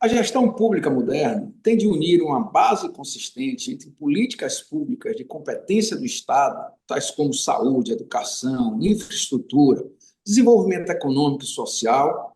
A gestão pública moderna tem de unir uma base consistente entre políticas públicas de competência do Estado, tais como saúde, educação, infraestrutura, desenvolvimento econômico e social,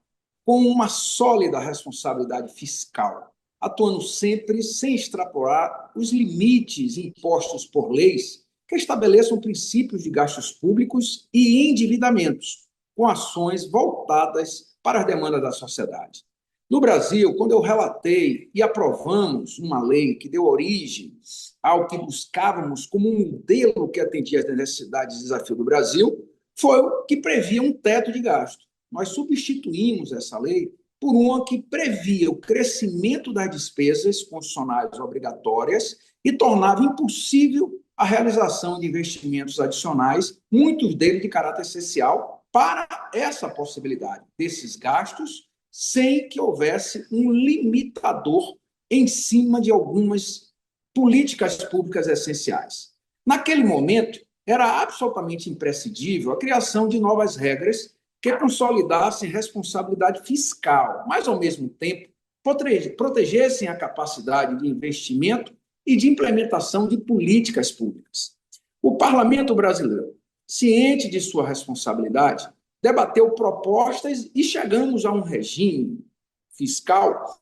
com uma sólida responsabilidade fiscal, atuando sempre sem extrapolar os limites impostos por leis que estabeleçam princípios de gastos públicos e endividamentos, com ações voltadas para as demandas da sociedade. No Brasil, quando eu relatei e aprovamos uma lei que deu origem ao que buscávamos como um modelo que atendia às necessidades e desafios do Brasil, foi o que previa um teto de gasto. Nós substituímos essa lei por uma que previa o crescimento das despesas constitucionais obrigatórias e tornava impossível a realização de investimentos adicionais, muitos deles de caráter essencial, para essa possibilidade desses gastos sem que houvesse um limitador em cima de algumas políticas públicas essenciais. Naquele momento, era absolutamente imprescindível a criação de novas regras que consolidassem responsabilidade fiscal, mas, ao mesmo tempo, protegessem a capacidade de investimento e de implementação de políticas públicas. O Parlamento brasileiro, ciente de sua responsabilidade, debateu propostas e chegamos a um regime fiscal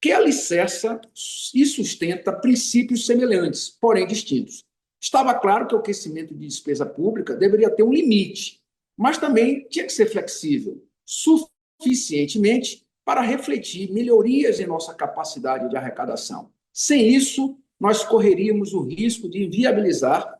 que alicerça e sustenta princípios semelhantes, porém distintos. Estava claro que o crescimento de despesa pública deveria ter um limite, mas também tinha que ser flexível, suficientemente para refletir melhorias em nossa capacidade de arrecadação. Sem isso, nós correríamos o risco de inviabilizar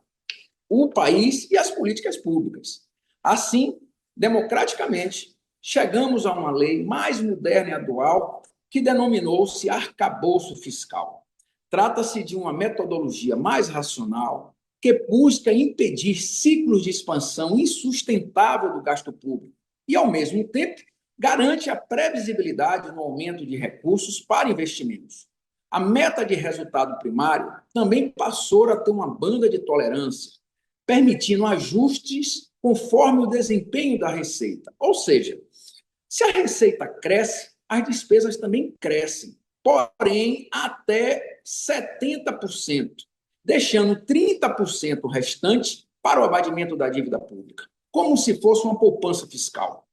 o país e as políticas públicas. Assim, democraticamente, chegamos a uma lei mais moderna e atual que denominou-se arcabouço fiscal. Trata-se de uma metodologia mais racional que busca impedir ciclos de expansão insustentável do gasto público e, ao mesmo tempo, garante a previsibilidade no aumento de recursos para investimentos. A meta de resultado primário também passou a ter uma banda de tolerância, permitindo ajustes conforme o desempenho da receita. Ou seja, se a receita cresce, as despesas também crescem, porém até 70%, deixando 30% restante para o abatimento da dívida pública, como se fosse uma poupança fiscal.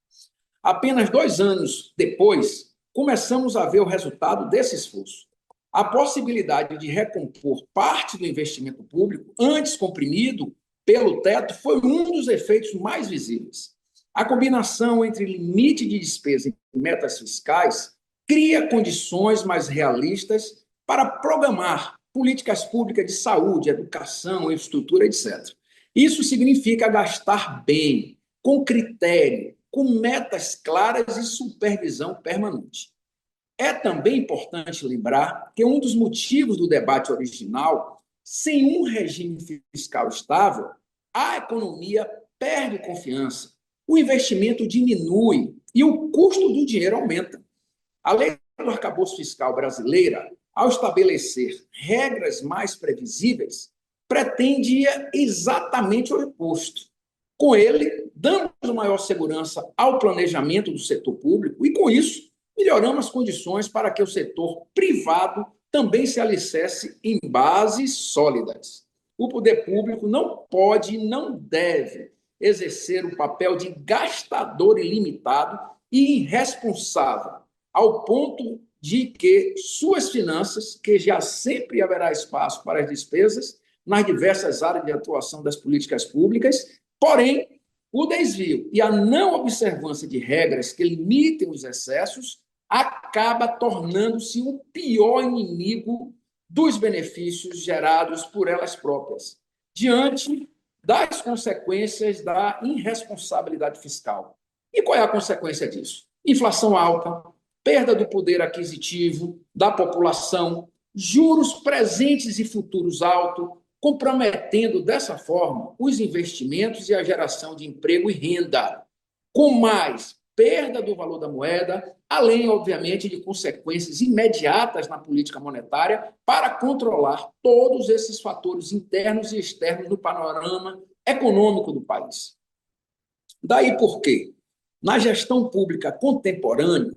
Apenas 2 anos depois, começamos a ver o resultado desse esforço. A possibilidade de recompor parte do investimento público, antes comprimido pelo teto, foi um dos efeitos mais visíveis. A combinação entre limite de despesa e metas fiscais cria condições mais realistas para programar políticas públicas de saúde, educação, infraestrutura, etc. Isso significa gastar bem, com critério, com metas claras e supervisão permanente. É também importante lembrar que um dos motivos do debate original, sem um regime fiscal estável, a economia perde confiança, o investimento diminui e o custo do dinheiro aumenta. A lei do arcabouço fiscal brasileira, ao estabelecer regras mais previsíveis, pretendia exatamente o oposto. Com ele, damos maior segurança ao planejamento do setor público e, com isso, melhoramos as condições para que o setor privado também se alicerce em bases sólidas. O poder público não pode e não deve exercer o papel de gastador ilimitado e irresponsável, ao ponto de que suas finanças, que já sempre haverá espaço para as despesas nas diversas áreas de atuação das políticas públicas, porém, o desvio e a não observância de regras que limitem os excessos acaba tornando-se o pior inimigo dos benefícios gerados por elas próprias, diante das consequências da irresponsabilidade fiscal. E qual é a consequência disso? Inflação alta, perda do poder aquisitivo da população, juros presentes e futuros altos, comprometendo dessa forma os investimentos e a geração de emprego e renda, com mais perda do valor da moeda, além, obviamente, de consequências imediatas na política monetária para controlar todos esses fatores internos e externos no panorama econômico do país. Daí por quê? Na gestão pública contemporânea,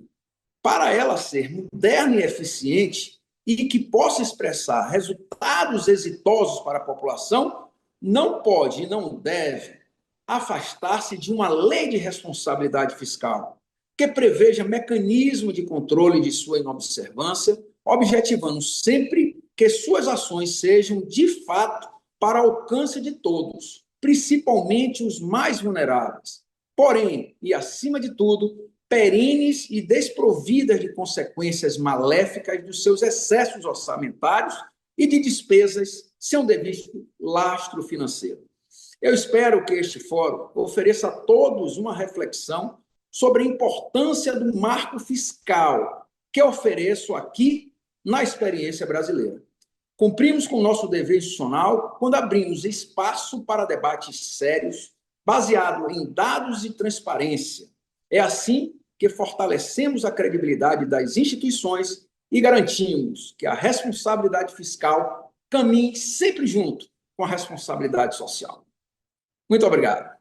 para ela ser moderna e eficiente e que possa expressar resultados exitosos para a população, não pode e não deve afastar-se de uma lei de responsabilidade fiscal, que preveja mecanismo de controle de sua inobservância, objetivando sempre que suas ações sejam, de fato, para alcance de todos, principalmente os mais vulneráveis. Porém, e acima de tudo, perenes e desprovidas de consequências maléficas dos seus excessos orçamentários e de despesas sem o devido lastro financeiro. Eu espero que este fórum ofereça a todos uma reflexão sobre a importância do marco fiscal que ofereço aqui na experiência brasileira. Cumprimos com o nosso dever institucional quando abrimos espaço para debates sérios, baseado em dados e transparência. É assim que fortalecemos a credibilidade das instituições e garantimos que a responsabilidade fiscal caminhe sempre junto com a responsabilidade social. Muito obrigado.